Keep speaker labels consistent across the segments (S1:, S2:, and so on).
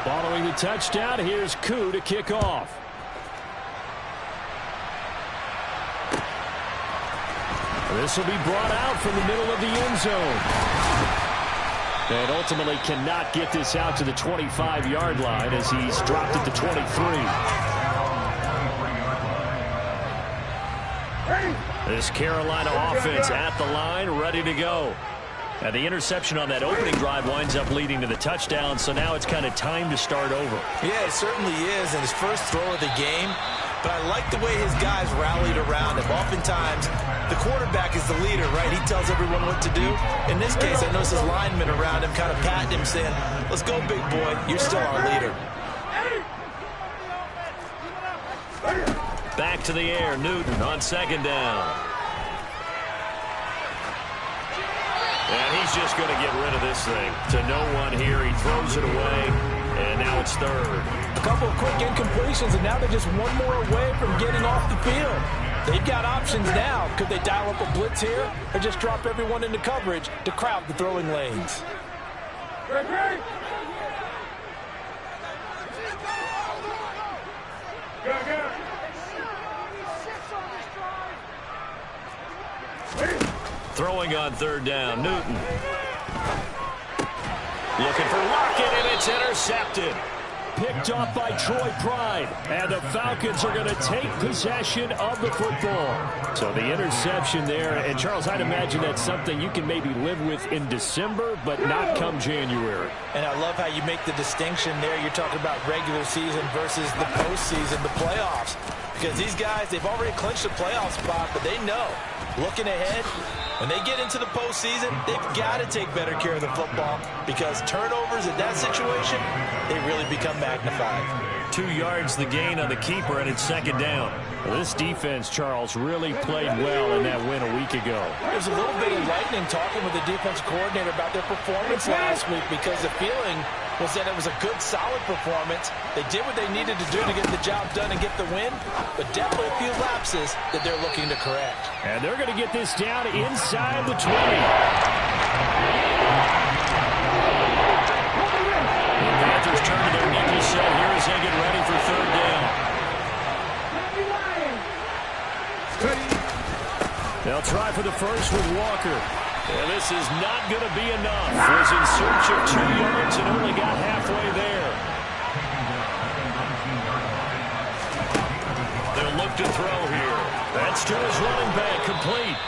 S1: Following the touchdown, here's Koo to kick off. This will be brought out from the middle of the end zone. And ultimately cannot get this out to the 25-yard line as he's dropped at the 23. This Carolina offense at the line, ready to go. And the interception on that opening drive winds up leading to the touchdown, so now it's kind of time to start over.
S2: Yeah, it certainly is, and his first throw of the game. But I like the way his guys rallied around him. Oftentimes, the quarterback is the leader, right? He tells everyone what to do. In this case, I noticed his linemen around him kind of patting him, saying, let's go, big boy. You're still our leader.
S1: Back to the air, Newton on second down. And he's just going to get rid of this thing. To no one here, he throws it away, and now it's third.
S2: A couple of quick incompletions, and now they're just one more away from getting off the field. They've got options now. Could they dial up a blitz here or just drop everyone into coverage to crowd the throwing lanes?
S1: Throwing on third down, Newton. Looking for Lockett, and it's intercepted. Picked off by Troy Pride, and the Falcons are going to take possession of the football. So the interception there, and Charles, I'd imagine that's something you can maybe live with in December, but not come January.
S2: And I love how you make the distinction there. You're talking about regular season versus the postseason, the playoffs. Because these guys, they've already clinched a playoff spot, but they know, looking ahead, when they get into the postseason, they've got to take better care of the football because turnovers in that situation, they really become magnified.
S1: 2 yards the gain on the keeper, and it's second down. Well, this defense, Charles, really played well in that win a week ago.
S2: There's a little bit of lightning talking with the defense coordinator about their performance last week because the feeling was that it was a good, solid performance. They did what they needed to do to get the job done and get the win, but definitely a few lapses that they're looking to correct.
S1: And they're going to get this down inside the 20. The Panthers turn to their nickel set here as they get ready for third down. They'll try for the first with Walker. And this is not going to be enough. Was in search of 2 yards and only got halfway there. They'll look to throw here. That's to his running back, complete.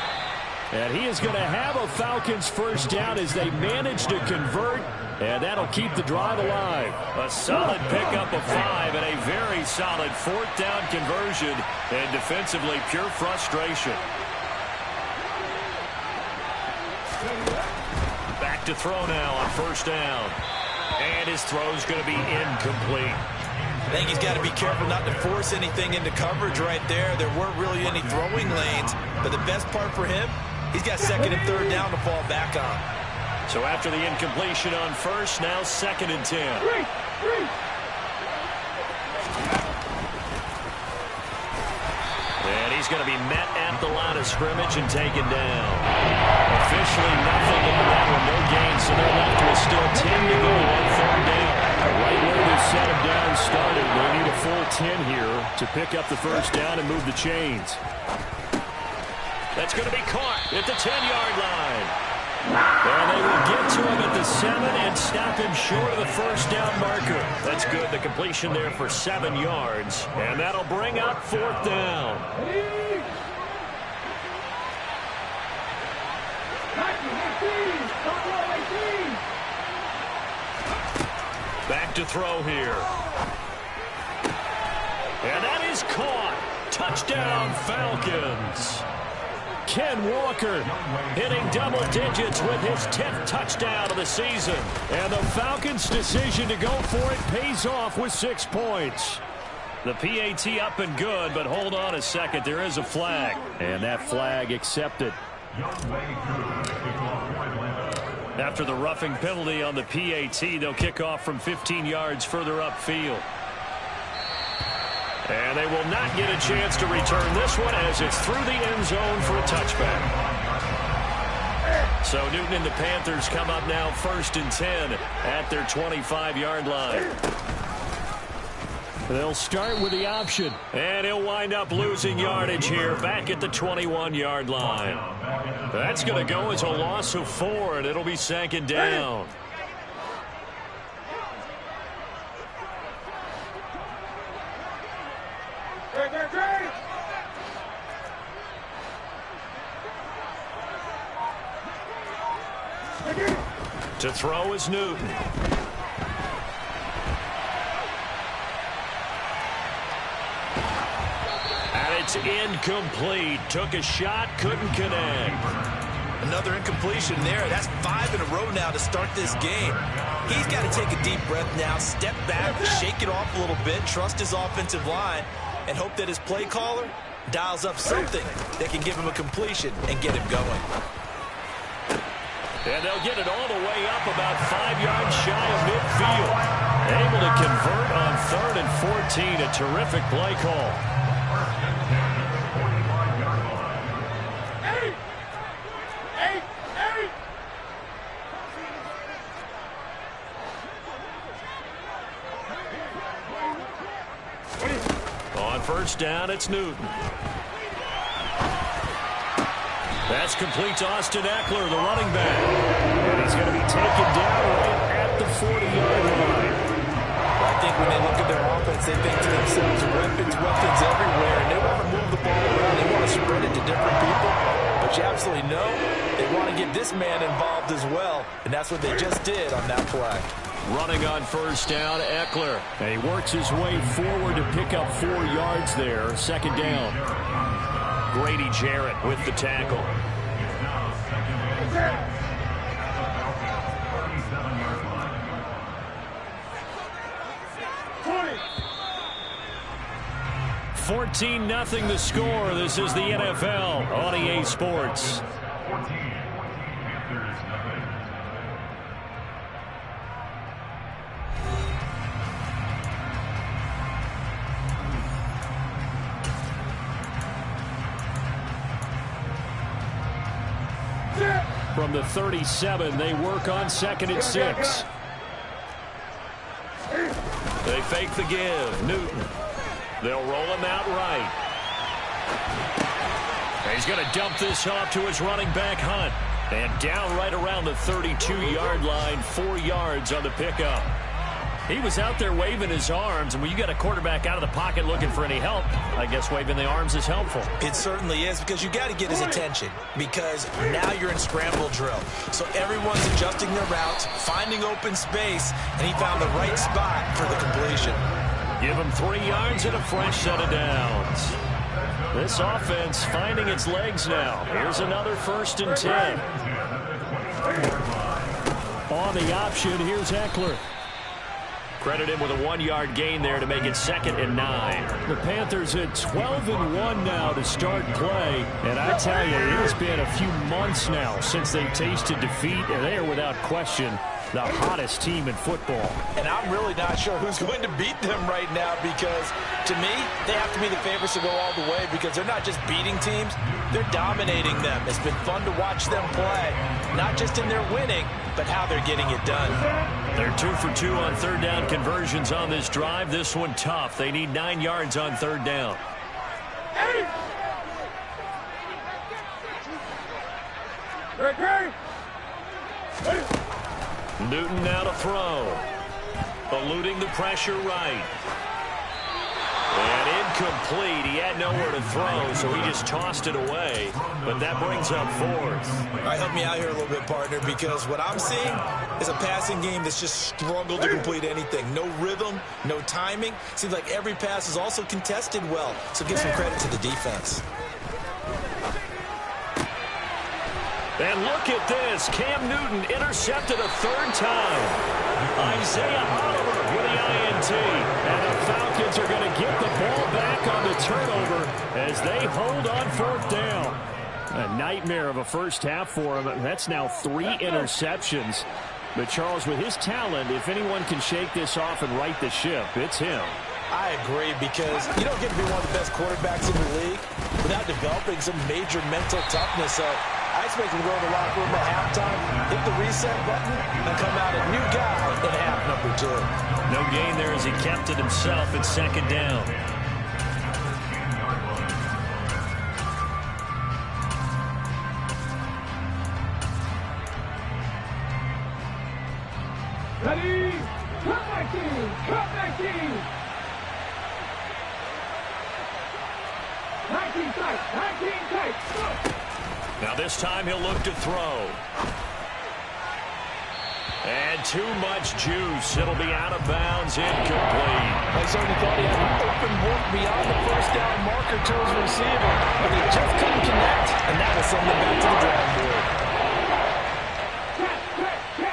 S1: And he is going to have a Falcons first down as they manage to convert. And that'll keep the drive alive. A solid pickup of 5 and a very solid fourth down conversion. And defensively, pure frustration. Back to throw now on first down. And his throw's going to be incomplete.
S2: I think he's got to be careful not to force anything into coverage right there. There weren't really any throwing lanes. But the best part for him, he's got second and third down to fall back on.
S1: So after the incompletion on first, now second and 10. And he's going to be met at the line of scrimmage and taken down. Officially nothing on that one, no gain, so they're left with still 10 to go on third down. Right where they set him down started. They need a full 10 here to pick up the first down and move the chains. That's going to be caught at the 10-yard line. And they will get to him at the 7 and stop him short of the first down marker. That's good. The completion there for 7 yards. And that'll bring up fourth down. Back to throw here. And that is caught. Touchdown, Falcons. Ken Walker hitting double digits with his 10th touchdown of the season. And the Falcons' decision to go for it pays off with 6 points. The PAT up and good, but hold on a second. There is a flag. And that flag accepted. After the roughing penalty on the PAT, they'll kick off from 15 yards further upfield. And they will not get a chance to return this one as it's through the end zone for a touchback. So Newton and the Panthers come up now 1st and 10 at their 25-yard line.
S3: They'll start with the option.
S1: And he'll wind up losing yardage here back at the 21-yard line. That's going to go as a loss of 4, and it'll be 2nd down. To throw is Newton. And it's incomplete. Took a shot, couldn't connect.
S2: Another incompletion there. That's 5 in a row now to start this game. He's got to take a deep breath now, step back, shake it off a little bit, trust his offensive line, and hope that his play caller dials up something that can give him a completion and get him going.
S1: And they'll get it all the way up about 5 yards shy of midfield. Able to convert on 3rd and 14. A terrific play call. On 1st down, it's Newton. That's complete to Austin Eckler, the running back. And he's going to be taken down right at the 40-yard line.
S2: I think when they look at their offense, they think to themselves, weapons everywhere, and they want to move the ball around. They want to spread it to different people. But you absolutely know they want to get this man involved as well, and that's what they just did on that play.
S1: Running on 1st down, Eckler.
S3: And he works his way forward to pick up 4 yards there. 2nd down.
S1: Grady Jarrett with the tackle. $14-0 the score. This is the NFL on EA Sports.
S3: From the 37, they work on 2nd and 6.
S1: They fake the give. Newton. They'll roll him out right. He's going to dump this off to his running back, Hunt. And down right around the 32-yard line, 4 yards on the pickup. He was out there waving his arms, and when you got a quarterback out of the pocket looking for any help, I guess waving the arms is helpful.
S2: It certainly is, because you got to get his attention, because now you're in scramble drill. So everyone's adjusting their routes, finding open space, and he found the right spot for the completion.
S1: Give him 3 yards and a fresh set of downs. This offense finding its legs now. Here's another 1st and 10.
S3: On the option, here's Eckler.
S1: Credit him with a 1-yard gain there to make it 2nd and 9.
S3: The Panthers at 12-1 now to start play. And I tell you, it has been a few months now since they've tasted defeat, and they are without question the hottest team in football.
S2: And I'm really not sure who's going to beat them right now, because to me, they have to be the favorites to go all the way, because they're not just beating teams, they're dominating them. It's been fun to watch them play, not just in their winning, but how they're getting it done.
S1: They're 2 for 2 on 3rd down conversions on this drive. This one tough. They need 9 yards on 3rd down. Newton now to throw. Eluding the pressure right. And incomplete. He had nowhere to throw, so he just tossed it away. But that brings up 4th.
S2: All right, help me out here a little bit, partner, because what I'm seeing is a passing game that's just struggled to complete anything. No rhythm, no timing. Seems like every pass is also contested well, so give some credit to the defense.
S1: And look at this. Cam Newton intercepted a 3rd time. Isaiah Oliver with the INT. And the Falcons are going to get the ball back on the turnover as they hold on 4th down.
S3: A nightmare of a first half for him. That's now 3 interceptions. But, Charles, with his talent, if anyone can shake this off and right the ship, it's him.
S2: I agree, because you don't get to be one of the best quarterbacks in the league without developing some major mental toughness. So I nice way to go to the locker room at halftime, hit the reset button, and come out a new guy in half number 2.
S3: No gain there as he kept it himself at second down.
S4: Ready? Cut back in! Cut back in! 19 tight! 19 tight! Go!
S3: Now this time he'll look to throw. And too much juice. It'll be out of bounds, incomplete.
S2: I certainly thought he had an open look beyond the first down marker to his receiver, but he just couldn't connect, and that will send him back to the drawing board.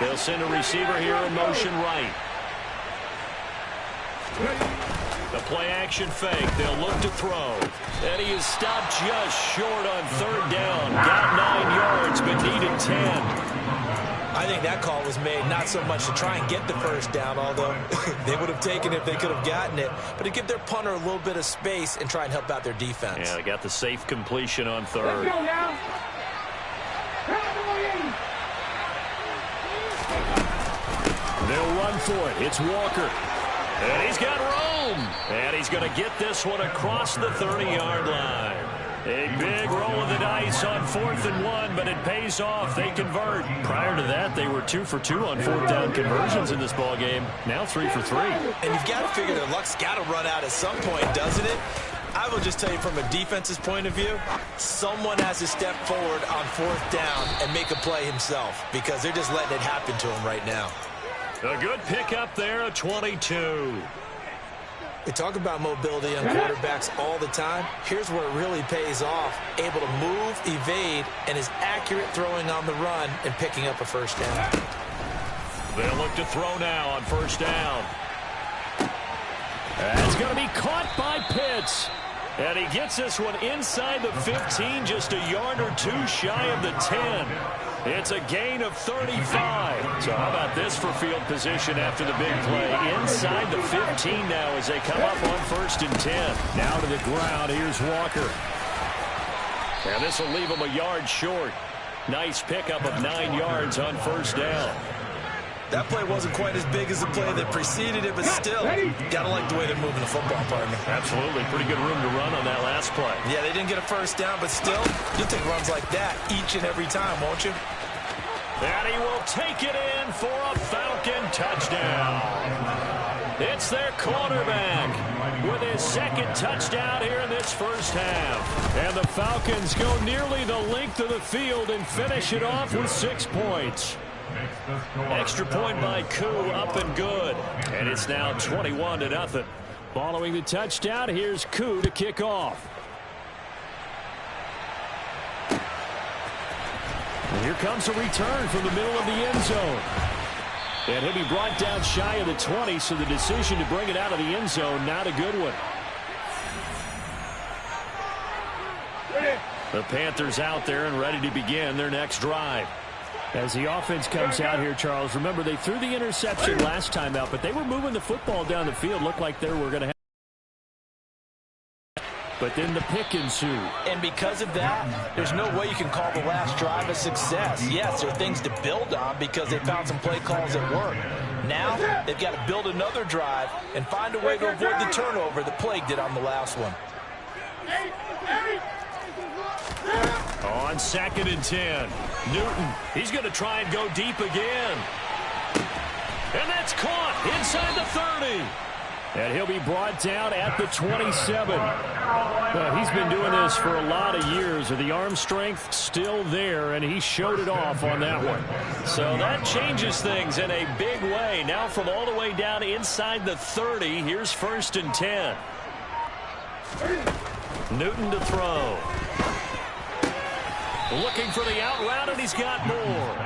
S3: They'll send a receiver here in motion right. The play-action fake. They'll look to throw. And he is stopped just short on third down. Got 9 yards, but needed 10.
S2: I think that call was made not so much to try and get the first down, although they would have taken it if they could have gotten it, but to give their punter a little bit of space and try and help out their defense.
S3: Yeah, they got the safe completion on third.
S4: Let's go now.
S3: They'll run for it. It's Walker. And he's got room. And he's going to get this one across the 30-yard line. A big roll of the dice on 4th and 1, but it pays off. They convert. Prior to that, they were 2 for 2 on 4th down conversions in this ball game. Now 3 for 3.
S2: And you've got to figure their luck's got to run out at some point, doesn't it? I will just tell you from a defense's point of view, someone has to step forward on 4th down and make a play himself because they're just letting it happen to him right now.
S3: A good pickup there, a 22.
S2: We talk about mobility on quarterbacks all the time. Here's where it really pays off. Able to move, evade, and is accurate throwing on the run and picking up a first down.
S3: They'll look to throw now on first down. That's going to be caught by Pitts. And he gets this one inside the 15, just a yard or 2 shy of the 10. It's a gain of 35. So how about this for field position after the big play? Inside the 15 now as they come up on 1st and 10. Now to the ground. Here's Walker. And this will leave him a yard short. Nice pickup of 9 yards on first down.
S2: That play wasn't quite as big as the play that preceded it, but still, gotta like the way they're moving the football, partner.
S3: Absolutely. Pretty good room to run on that last play.
S2: Yeah, they didn't get a first down, but still, you'll take runs like that each and every time, won't you?
S3: And he will take it in for a Falcon touchdown. It's their quarterback with his 2nd touchdown here in this first half. And the Falcons go nearly the length of the field and finish it off with 6 points. Extra point by Koo, up and good. And it's now 21-0. Following the touchdown, here's Koo to kick off. And here comes a return from the middle of the end zone. And he'll be brought down shy of the 20, so the decision to bring it out of the end zone, not a good one. The Panthers out there and ready to begin their next drive. As the offense comes out here, Charles, remember they threw the interception last time out, but they were moving the football down the field. Looked like they were going to have. But then the pick ensued.
S2: And because of that, there's no way you can call the last drive a success. Yes, there are things to build on because they found some play calls that work. Now, they've got to build another drive and find a way to avoid the turnover that plagued it on the last one.
S3: On 2nd and 10, Newton, he's going to try and go deep again. And that's caught inside the 30. And he'll be brought down at the 27. He's been doing this for a lot of years, and the arm strength still there, and he showed it off on that one. So that changes things in a big way. Now from all the way down inside the 30, here's 1st and 10. Newton to throw. Looking for the out route, and he's got more.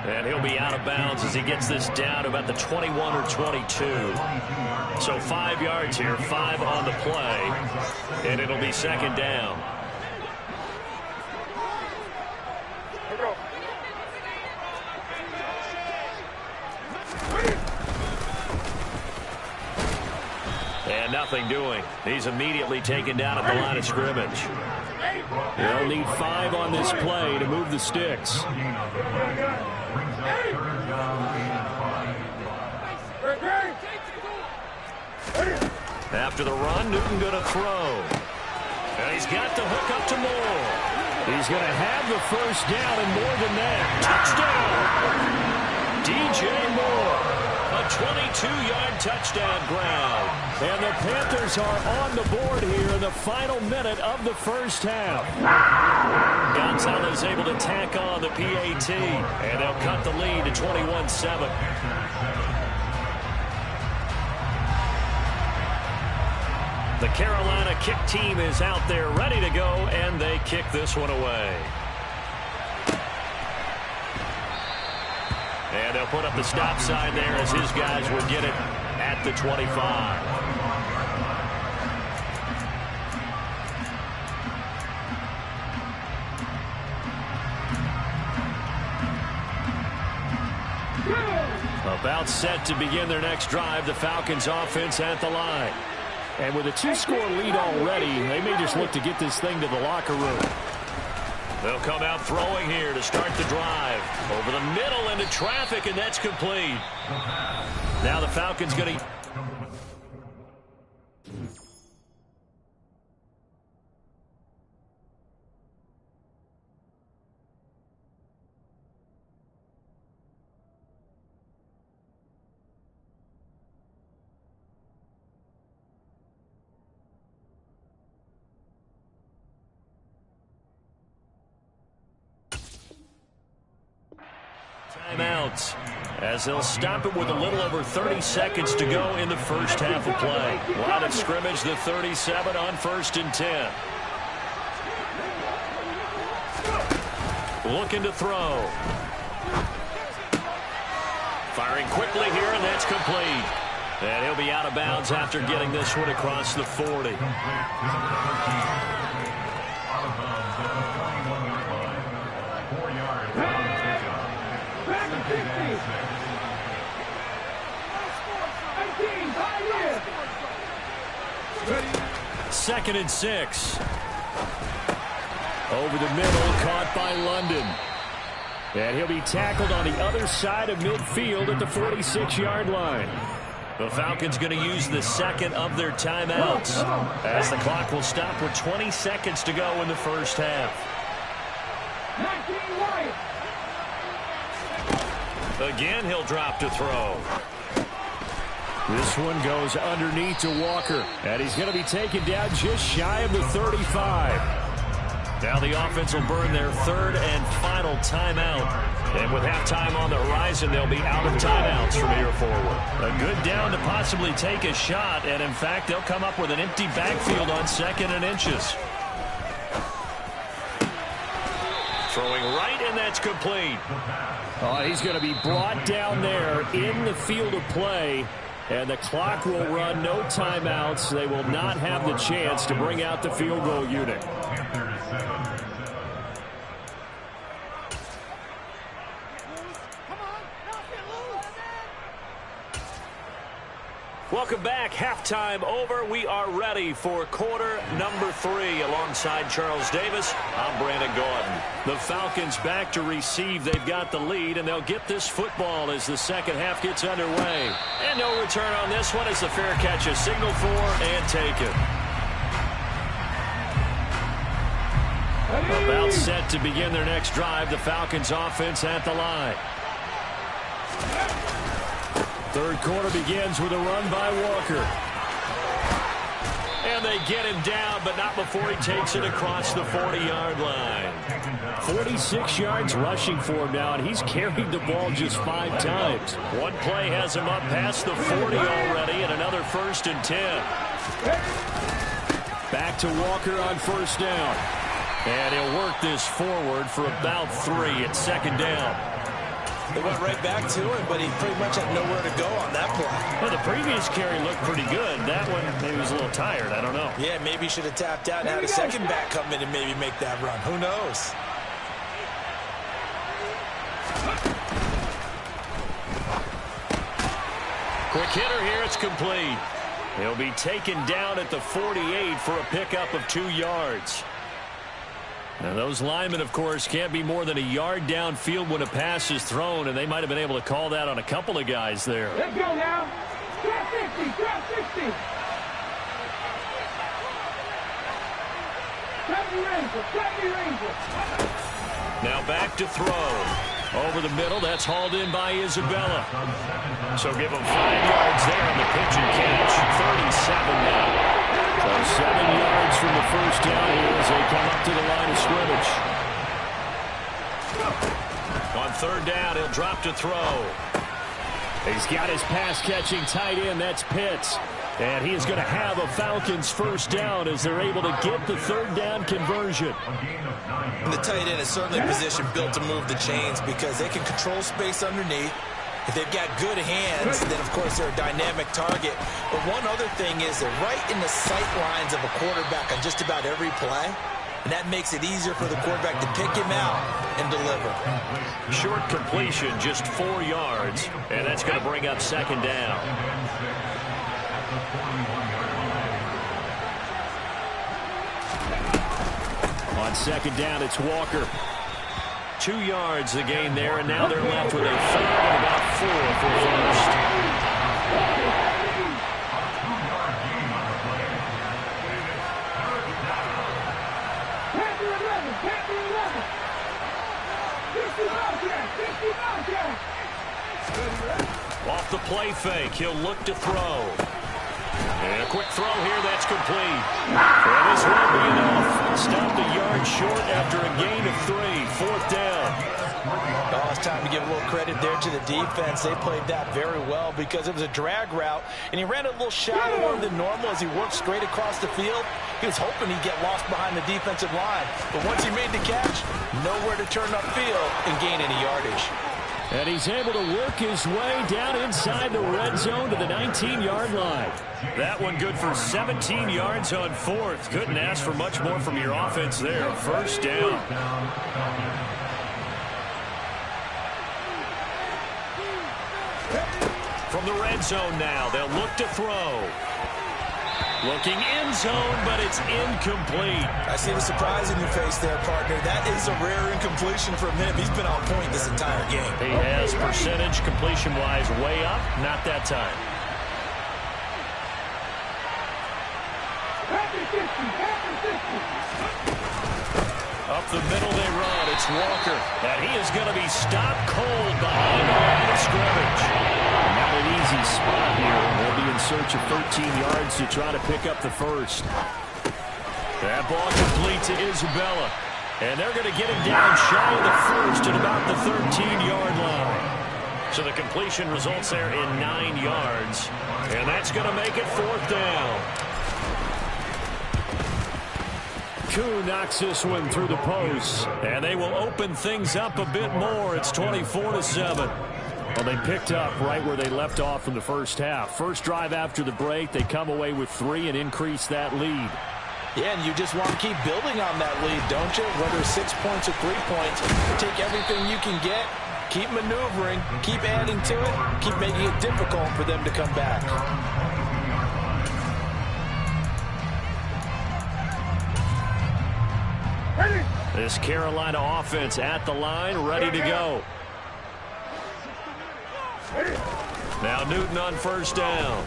S3: And he'll be out of bounds as he gets this down to about the 21 or 22. So 5 yards here, 5 on the play, and it'll be 2nd down. And nothing doing. He's immediately taken down at the line of scrimmage. They'll need 5 on this play to move the sticks. After the run, Newton going to throw. And he's got the hook up to Moore. He's going to have the first down and more than that. Touchdown! DJ Moore. A 22-yard touchdown grab. And the Panthers are on the board here in the final minute of the first half. Gonzalez able to tack on the PAT. And they'll cut the lead to 21-7. The Carolina kick team is out there ready to go, and they kick this one away. And they'll put up the stop sign there as his guys will get it at the 25. About set to begin their next drive, the Falcons offense at the line. And with a 2-score lead already, they may just look to get this thing to the locker room. They'll come out throwing here to start the drive. Over the middle into traffic, and that's complete. Now the Falcons going to... Timeouts as they'll stop it with a little over 30 seconds to go in the first half of play. Line of scrimmage, the 37 on 1st and 10. Looking to throw. Firing quickly here, and that's complete. And he'll be out of bounds after getting this one across the 40. Second and 6. Over the middle, caught by London. And he'll be tackled on the other side of midfield at the 46-yard line. The Falcons going to use the second of their timeouts as the clock will stop with 20 seconds to go in the first half. Again, he'll drop to throw. This one goes underneath to Walker, and he's going to be taken down just shy of the 35. Now the offense will burn their third and final timeout. And with halftime on the horizon, they'll be out of timeouts from here forward. A good down to possibly take a shot, and in fact, they'll come up with an empty backfield on 2nd and inches. Throwing right, and that's complete. Oh, he's going to be brought down there in the field of play. And the clock will run, no timeouts. They will not have the chance to bring out the field goal unit. Welcome back. Halftime over. We are ready for quarter number 3. Alongside Charles Davis, I'm Brandon Gordon. The Falcons back to receive. They've got the lead, and they'll get this football as the second half gets underway. And no return on this one as the fair catch is signaled for and taken. About set to begin their next drive. The Falcons offense at the line. Third quarter begins with a run by Walker. And they get him down, but not before he takes it across the 40-yard line. 46 yards rushing for him now, and he's carried the ball just 5 times. One play has him up past the 40 already, and another 1st and 10. Back to Walker on 1st down. And he'll work this forward for about 3 at 2nd down.
S2: They went right back to him, but he pretty much had nowhere to go on that play.
S3: Well, the previous carry looked pretty good. That one, maybe he was a little tired. I don't know.
S2: Yeah, maybe he should have tapped out and had a second back come in and maybe make that run. Who knows?
S3: Quick hitter here. It's complete. He'll be taken down at the 48 for a pickup of 2 yards. And those linemen, of course, can't be more than a yard downfield when a pass is thrown, and they might have been able to call that on a couple of guys there.
S4: Let's go now. Drop 50, drop 60. Copy Ranger.
S3: Now back to throw. Over the middle, that's hauled in by Isabella. So give him 5 yards there on the pitch and catch. 37 now. So 7 yards from the first down here as they come up to the line of scrimmage. On third down, he'll drop to throw. He's got his pass-catching tight end. That's Pitts. And he is going to have a Falcons first down as they're able to get the third down conversion.
S2: And the tight end is certainly a position built to move the chains because they can control space underneath. If they've got good hands, then, of course, they're a dynamic target. But one other thing is they're right in the sight lines of a quarterback on just about every play. And that makes it easier for the quarterback to pick him out and deliver.
S3: Short completion, just 4 yards. And that's going to bring up second down. On second down, it's Walker. 2 yards the gain there, and now they're left with a third and about 4 for first. Off the play fake, he'll look to throw. And a quick throw here, that's complete. And this won't be enough. Stopped a yard short after a gain of 3. Fourth down.
S2: Oh, it's time to give a little credit there to the defense. They played that very well because it was a drag route, and he ran a little shallower than normal as he worked straight across the field. He was hoping he'd get lost behind the defensive line. But once he made the catch, nowhere to turn upfield and gain any yardage.
S3: And he's able to work his way down inside the red zone to the 19-yard line. That one good for 17 yards on fourth. Couldn't ask for much more from your offense there. First down. From the red zone now, they'll look to throw. Looking end zone, but it's incomplete.
S2: I see the surprise in your face there, partner. That is a rare incompletion from him. He's been on point this entire game.
S3: He has percentage completion-wise way up. Not that time. Up the middle they run. It's Walker. And he is going to be stopped cold behind the line of scrimmage. Not an easy spot here. They'll be in search of 13 yards to try to pick up the first. That ball complete to Isabella. And they're going to get him down shy of the first at about the 13-yard line. So the completion results there in 9 yards. And that's going to make it fourth down. Koo knocks this one through the post. And they will open things up a bit more. It's 24-7. Well, they picked up right where they left off from the first half. First drive after the break, they come away with 3 and increase that lead.
S2: Yeah, and you just want to keep building on that lead, don't you? Whether 6 points or 3 points, take everything you can get, keep maneuvering, keep adding to it, keep making it difficult for them to come back.
S3: This Carolina offense at the line, ready to go. Now Newton on first down.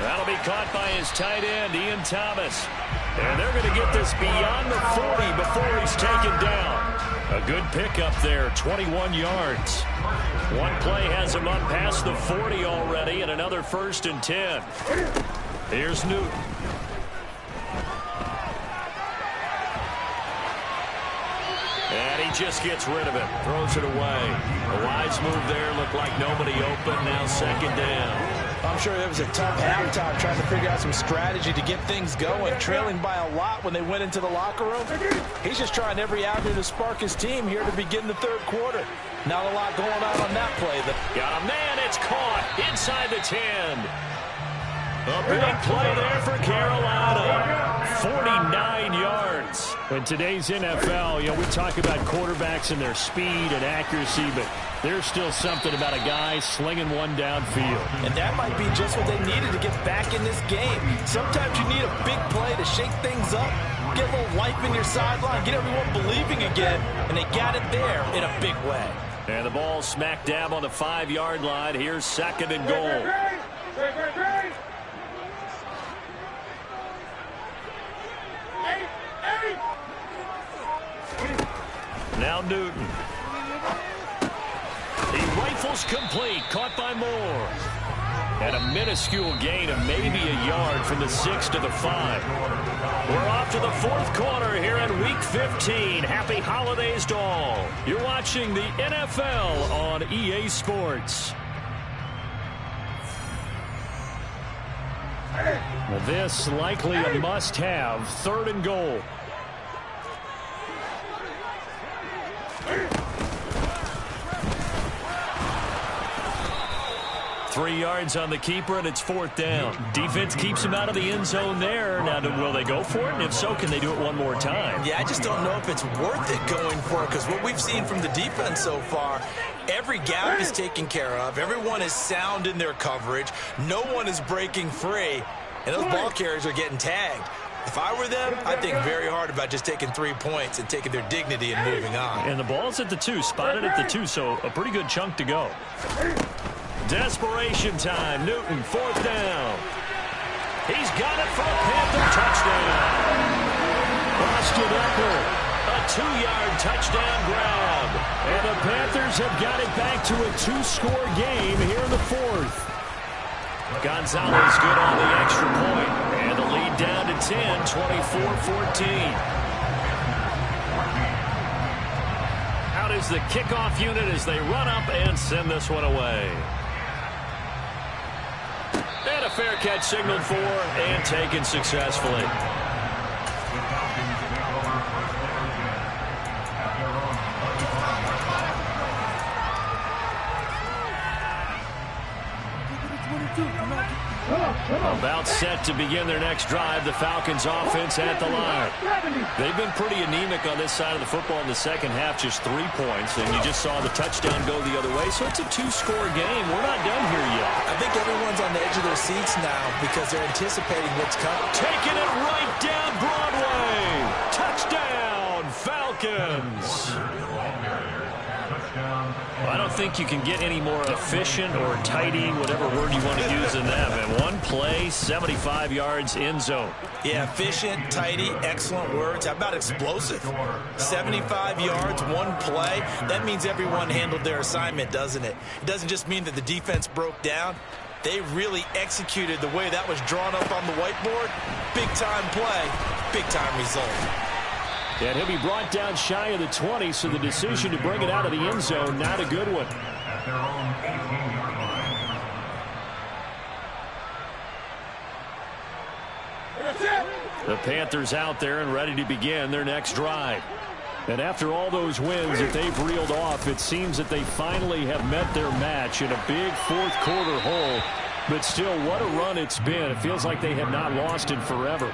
S3: That'll be caught by his tight end, Ian Thomas. And they're going to get this beyond the 40 before he's taken down. A good pickup there, 21 yards. One play has him up past the 40 already, and another 1st and 10. Here's Newton. And he just gets rid of it, throws it away. A wise move there, looked like nobody open, now second down.
S2: I'm sure it was a tough halftime trying to figure out some strategy to get things going, trailing by a lot when they went into the locker room. He's just trying every avenue to spark his team here to begin the third quarter. Not a lot going on that play.
S3: Got a man, it's caught inside the 10. A big play there for Carolina. 49 yards. In today's NFL, we talk about quarterbacks and their speed and accuracy, but there's still something about a guy slinging one downfield.
S2: And that might be just what they needed to get back in this game. Sometimes you need a big play to shake things up, get a little life in your sideline, get everyone believing again, and they got it there in a big way.
S3: And the ball smack dab on the 5-yard line. Here's 2nd and goal. Now Newton. He rifles complete. Caught by Moore. And a minuscule gain of maybe a yard from the 6 to the 5. We're off to the 4th quarter here in Week 15. Happy holidays to all. You're watching the NFL on EA Sports. Well, this likely a must-have. 3rd and goal. Three yards on the keeper, and it's 4th down. Defense keeps him out of the end zone there. Now, will they go for it? And if so, can they do it one more time?
S2: Yeah, I just don't know if it's worth it going for it, because what we've seen from the defense so far, every gap is taken care of. Everyone is sound in their coverage. No one is breaking free, and those ball carriers are getting tagged. If I were them, I'd think very hard about just taking 3 points and taking their dignity and moving on.
S3: And the ball's at the 2, spotted at the 2, so a pretty good chunk to go. Desperation time. Newton, 4th down. He's got it for a Panther touchdown. Austin Eckler, a 2-yard touchdown grab. And the Panthers have got it back to a 2-score game here in the 4th. Gonzalez good on the extra point. And the lead down to 10, 24-14. Out is the kickoff unit as they run up and send this one away. And a fair catch signaled for and taken successfully. About set to begin their next drive. The Falcons offense at the line. They've been pretty anemic on this side of the football in the second half, just 3 points, and you just saw the touchdown go the other way, so it's a 2-score game. We're not done here yet.
S2: I think everyone's on the edge of their seats now because they're anticipating what's coming.
S3: Taking it right down Broadway. Touchdown, Falcons. Well, I don't think you can get any more efficient or tidy, whatever word you want to use than that. And one play, 75 yards in zone.
S2: Yeah, efficient, tidy, excellent words. How about explosive? 75 yards, one play. That means everyone handled their assignment, doesn't it? It doesn't just mean that the defense broke down. They really executed the way that was drawn up on the whiteboard. Big-time play, big-time result.
S3: And he'll be brought down shy of the 20, so the decision to bring it out of the end zone, not a good one. The Panthers out there and ready to begin their next drive. And after all those wins that they've reeled off, it seems that they finally have met their match in a big 4th quarter hole. But still, what a run it's been. It feels like they have not lost it forever.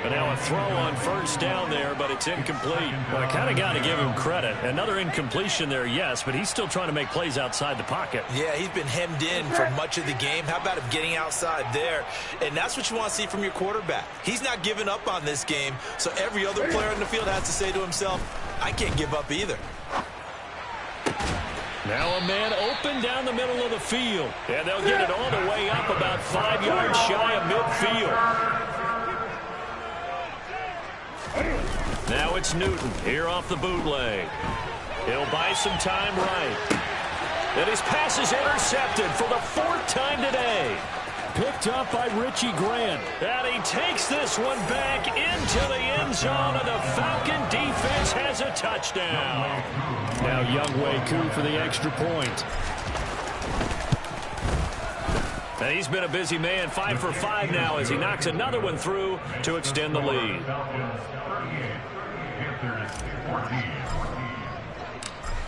S3: And now a throw on 1st down there, but it's incomplete. Well, I kind of got to give him credit. Another incompletion there, yes, but he's still trying to make plays outside the pocket.
S2: Yeah, he's been hemmed in for much of the game. How about him getting outside there? And that's what you want to see from your quarterback. He's not giving up on this game, so every other player in the field has to say to himself, I can't give up either.
S3: Now a man open down the middle of the field. And they'll get it all the way up about 5 yards shy of midfield. Now it's Newton here off the bootleg. He'll buy some time right. And his pass is intercepted for the 4th time today. Picked up by Richie Grant. And he takes this one back into the end zone, and the Falcon defense has a touchdown. Now wk15 for the extra point. And he's been a busy man, 5 for 5 now as he knocks another one through to extend the lead.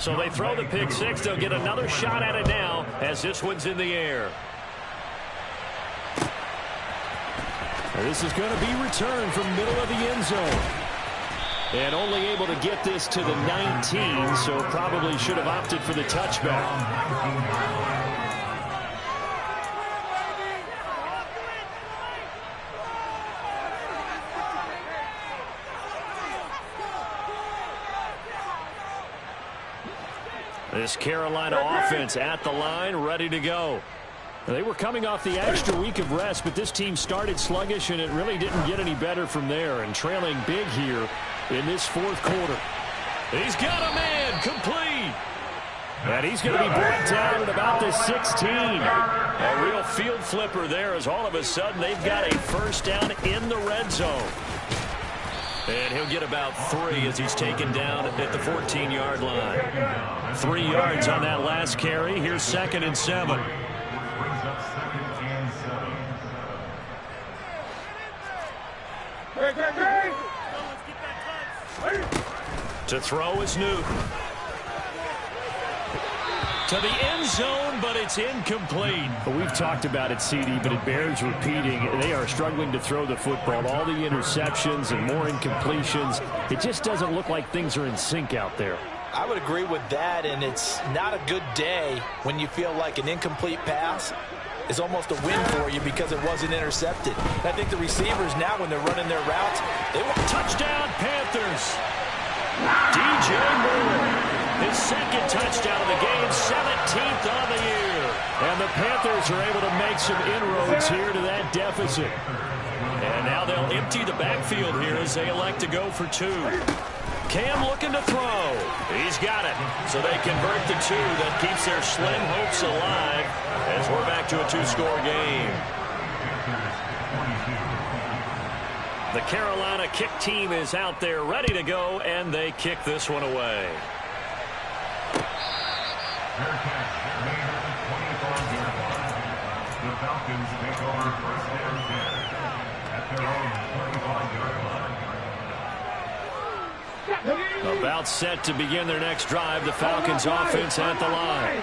S3: So they throw the pick 6. They'll get another shot at it now as this one's in the air. And this is going to be returned from middle of the end zone. And only able to get this to the 19, so probably should have opted for the touchback. This Carolina offense at the line, ready to go. They were coming off the extra week of rest, but this team started sluggish, and it really didn't get any better from there. And trailing big here in this fourth quarter. He's got a man complete. And he's going to be brought down at about the 16. A real field flipper there, as all of a sudden they've got a first down in the red zone. And he'll get about 3 as he's taken down at the 14-yard line. 3 yards on that last carry. Here's 2nd and 7. To throw is Newton. To the end zone, but it's incomplete. We've talked about it, CD, but it bears repeating. They are struggling to throw the football. All the interceptions and more incompletions. It just doesn't look like things are in sync out there.
S2: I would agree with that, and it's not a good day when you feel like an incomplete pass is almost a win for you because it wasn't intercepted. I think the receivers now, when they're running their routes, they want
S3: touchdown Panthers. DJ Moore. His 2nd touchdown of the game, 17th on the year. And the Panthers are able to make some inroads here to that deficit. And now they'll empty the backfield here as they elect to go for 2. Cam looking to throw. He's got it. So they convert the 2. That keeps their slim hopes alive as we're back to a 2-score game. The Carolina kick team is out there ready to go, and they kick this one away.
S5: The Falcons take over 1st and 10 at their own 25-yard line.
S3: About set to begin their next drive. The Falcons offense at the line.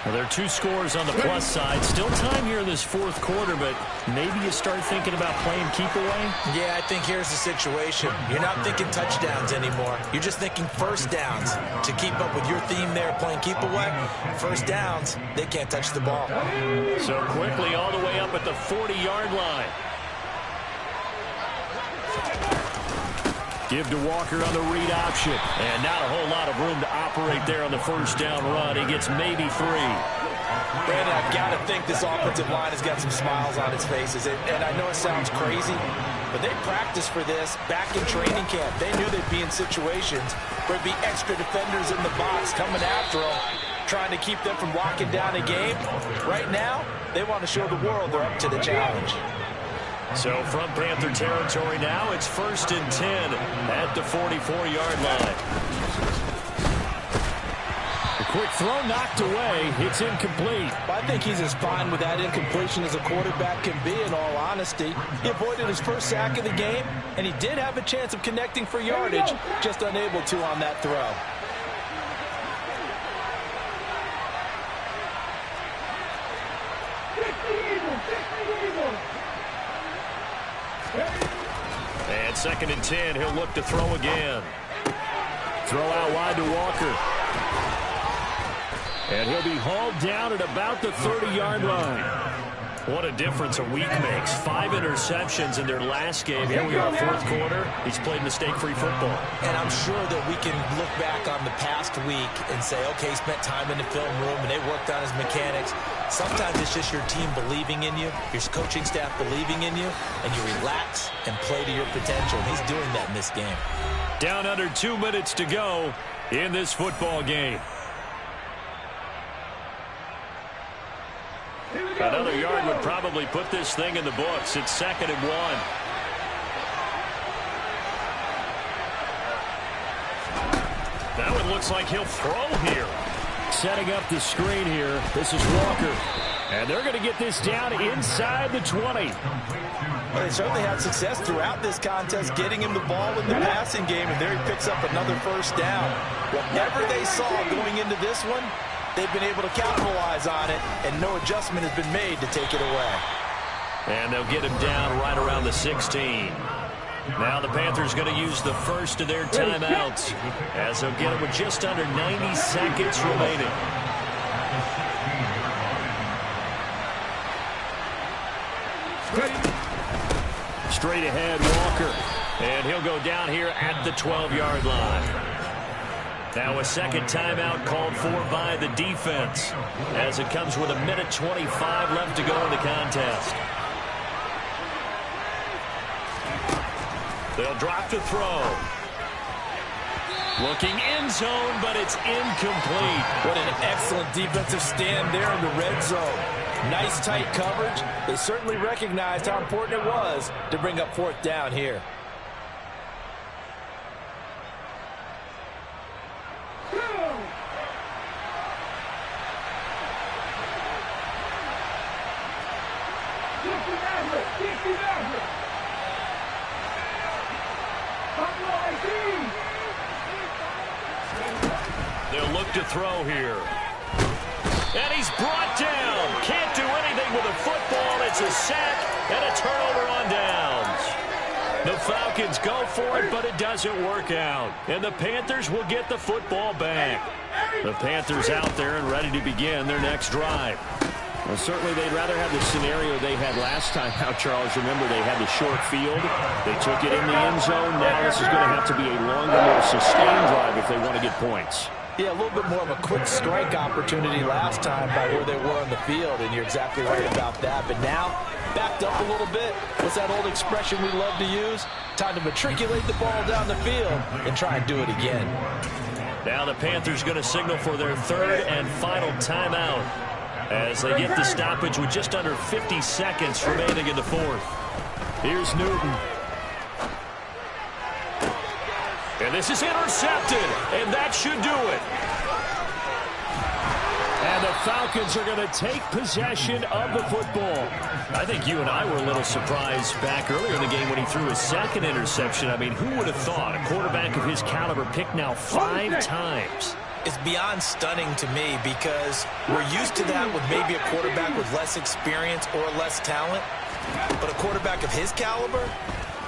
S3: Well, there are 2 scores on the plus side. Still time here in this fourth quarter, but maybe you start thinking about playing keep away?
S2: Yeah, I think here's the situation. You're not thinking touchdowns anymore. You're just thinking first downs. To keep up with your theme there, playing keep away, first downs, they can't touch the ball.
S3: So quickly all the way up at the 40-yard line. Give to Walker on the read option. And not a whole lot of room to operate there on the first down run. He gets maybe 3.
S2: Brandon, I've got to think this offensive line has got some smiles on its faces. And I know it sounds crazy, but they practiced for this back in training camp. They knew they'd be in situations where there'd be extra defenders in the box coming after them, trying to keep them from locking down a game. Right now, they want to show the world they're up to the challenge.
S3: So from Panther territory now, it's 1st and 10 at the 44-yard line. A quick throw knocked away. It's incomplete.
S2: I think he's as fine with that incompletion as a quarterback can be, in all honesty. He avoided his first sack of the game, and he did have a chance of connecting for yardage, just unable to on that throw.
S3: And 2nd and 10, he'll look to throw again. Throw out wide to Walker. And he'll be hauled down at about the 30-yard line. What a difference a week makes. 5 interceptions in their last game. Here we are, fourth quarter. He's played mistake-free football.
S2: And I'm sure that we can look back on the past week and say, okay, he spent time in the film room and they worked on his mechanics. Sometimes it's just your team believing in you, your coaching staff believing in you, and you relax and play to your potential. And he's doing that in this game.
S3: Down under 2 minutes to go in this football game. Another yard would probably put this thing in the books. It's 2nd and 1. That one looks like he'll throw here. Setting up the screen here. This is Walker. And they're going to get this down inside the 20.
S2: Well, they certainly had success throughout this contest getting him the ball in the passing game, and there he picks up another first down. Whatever they saw going into this one, they've been able to capitalize on it, and no adjustment has been made to take it away.
S3: And they'll get him down right around the 16. Now the Panthers going to use the first of their timeouts as they'll get it with just under 90 seconds remaining. Straight ahead, Walker. And he'll go down here at the 12-yard line. Now a second timeout called for by the defense as it comes with 1:25 left to go in the contest. They'll drop to throw. Looking end zone, but it's incomplete.
S2: What an excellent defensive stand there in the red zone. Nice tight coverage. They certainly recognized how important it was to bring up fourth down here.
S3: They'll look to throw here. And he's brought down. Can't do anything with a football. It's a sack and a turnover on downs. The Falcons go for it, but it doesn't work out. And the Panthers will get the football back. The Panthers out there and ready to begin their next drive.
S6: Well, certainly they'd rather have the scenario they had last time out, Charles. Remember, they had the short field. They took it in the end zone. Now this is going to have to be a longer, more sustained drive if they want to get points.
S2: Yeah, a little bit more of a quick strike opportunity last time by where they were on the field, and you're exactly right about that. But now, backed up a little bit. What's that old expression we love to use? Time to matriculate the ball down the field and try and do it again.
S3: Now the Panthers going to signal for their third and final timeout as they get the stoppage with just under 50 seconds remaining in the fourth. Here's Newton. And this is intercepted, and that should do it. And the Falcons are going to take possession of the football. I think you and I were a little surprised back earlier in the game when he threw his second interception. I mean, who would have thought a quarterback of his caliber picked now 5 times?
S2: It's beyond stunning to me because we're used to that with maybe a quarterback with less experience or less talent. But a quarterback of his caliber,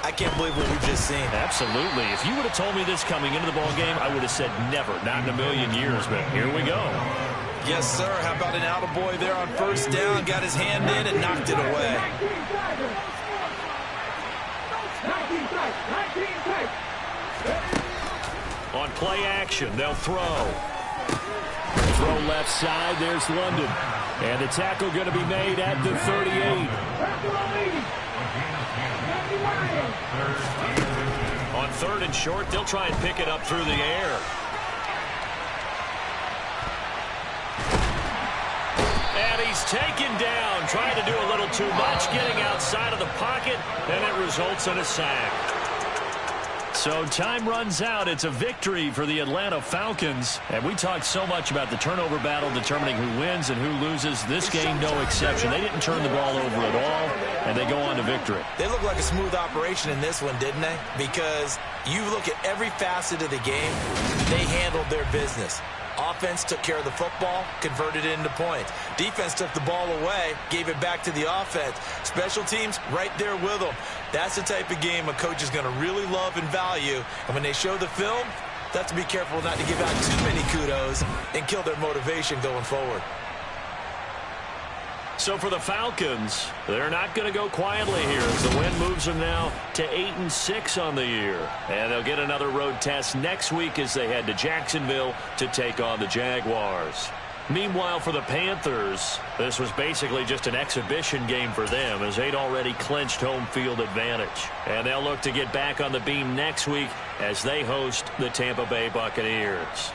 S2: I can't believe what we've just seen.
S3: Absolutely. If you would have told me this coming into the ball game, I would have said never, not in a million years, but here we go.
S2: Yes, sir. How about an attaboy there on first down? Got his hand in and knocked it away.
S3: On play action, they'll throw. Throw left side, there's London. And the tackle going to be made at the 38. On third and short, they'll try and pick it up through the air. And he's taken down, trying to do a little too much, getting outside of the pocket, and it results in a sack. So time runs out. It's a victory for the Atlanta Falcons. And we talked so much about the turnover battle determining who wins and who loses. This game, no exception. They didn't turn the ball over at all, and they go on to victory.
S2: They look like a smooth operation in this one, didn't they? Because you look at every facet of the game, they handled their business. Offense took care of the football, converted it into points. Defense took the ball away, gave it back to the offense. Special teams right there with them. That's the type of game a coach is going to really love and value. And when they show the film, they have to be careful not to give out too many kudos and kill their motivation going forward.
S3: So for the Falcons, they're not going to go quietly here as the win moves them now to 8-6 on the year. And they'll get another road test next week as they head to Jacksonville to take on the Jaguars. Meanwhile, for the Panthers, this was basically just an exhibition game for them as they'd already clinched home field advantage. And they'll look to get back on the beam next week as they host the Tampa Bay Buccaneers.